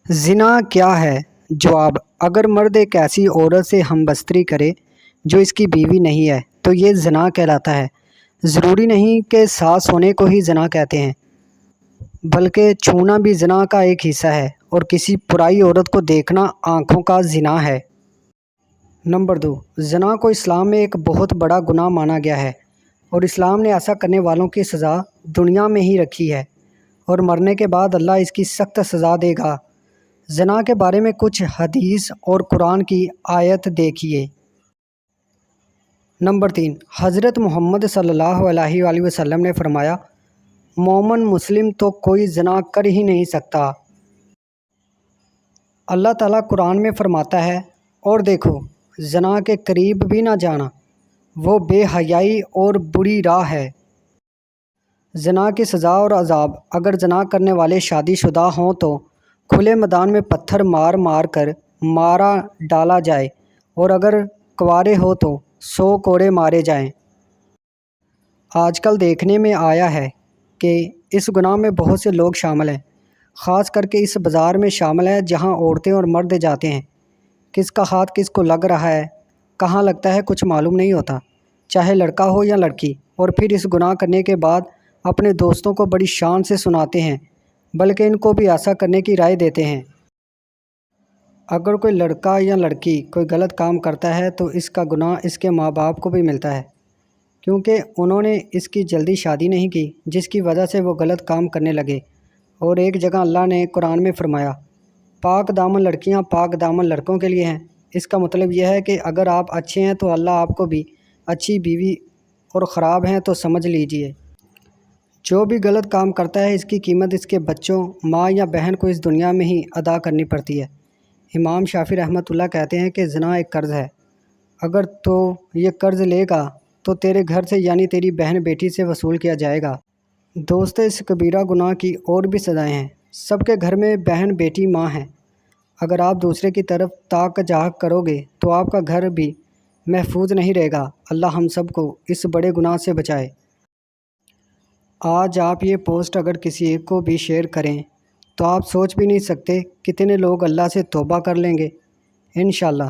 ज़िना क्या है? जवाब: अगर मर्द एक ऐसी औरत से हमबस्तरी करे जो इसकी बीवी नहीं है तो ये ज़िना कहलाता है। ज़रूरी नहीं कि साथ सोने को ही ज़िना कहते हैं, बल्कि छूना भी ज़िना का एक हिस्सा है और किसी पराई औरत को देखना आँखों का ज़िना है। नंबर 2, ज़िना को इस्लाम में एक बहुत बड़ा गुनाह माना गया है और इस्लाम ने ऐसा करने वालों की सज़ा दुनिया में ही रखी है और मरने के बाद अल्लाह इसकी सख्त सज़ा देगा। ज़िना के बारे में कुछ हदीस और कुरान की आयत देखिए। नंबर 3, हज़रत मोहम्मद सल्लल्लाहु अलैहि वसल्लम ने फरमाया, मोमन मुस्लिम तो कोई ज़िना कर ही नहीं सकता। अल्लाह ताला कुरान में फरमाता है, और देखो ज़िना के करीब भी ना जाना, वो बेहयाई और बुरी राह है। ज़िना की सज़ा और अज़ाब: अगर ज़िना करने वाले शादीशुदा हों तो खुले मैदान में पत्थर मार मार कर मारा डाला जाए और अगर कुंवारे हो तो 100 कोड़े मारे जाएं। आजकल देखने में आया है कि इस गुनाह में बहुत से लोग शामिल हैं, ख़ास करके इस बाज़ार में शामिल है जहां औरतें और मर्द जाते हैं। किसका हाथ किसको लग रहा है, कहां लगता है, कुछ मालूम नहीं होता, चाहे लड़का हो या लड़की। और फिर इस गुनाह करने के बाद अपने दोस्तों को बड़ी शान से सुनाते हैं, बल्कि इनको भी ऐसा करने की राय देते हैं। अगर कोई लड़का या लड़की कोई गलत काम करता है तो इसका गुनाह इसके माँ बाप को भी मिलता है, क्योंकि उन्होंने इसकी जल्दी शादी नहीं की जिसकी वजह से वो गलत काम करने लगे। और एक जगह अल्लाह ने कुरान में फरमाया, पाक दामन लड़कियां पाक दामन लड़कों के लिए हैं। इसका मतलब यह है कि अगर आप अच्छे हैं तो अल्लाह आपको भी अच्छी बीवी, और ख़राब हैं तो समझ लीजिए। जो भी गलत काम करता है इसकी कीमत इसके बच्चों, माँ या बहन को इस दुनिया में ही अदा करनी पड़ती है। इमाम शाफी रहमतुल्लाह कहते हैं कि ज़िना एक कर्ज़ है, अगर तो ये कर्ज़ लेगा तो तेरे घर से यानी तेरी बहन बेटी से वसूल किया जाएगा। दोस्तों, इस कबीरा गुनाह की और भी सज़ाएँ हैं। सबके घर में बहन बेटी माँ हैं। अगर आप दूसरे की तरफ ताक झाँक करोगे तो आपका घर भी महफूज नहीं रहेगा। अल्लाह हम सब को इस बड़े गुनाह से बचाए। आज आप ये पोस्ट अगर किसी एक को भी शेयर करें तो आप सोच भी नहीं सकते कितने लोग अल्लाह से तौबा कर लेंगे इंशाअल्लाह।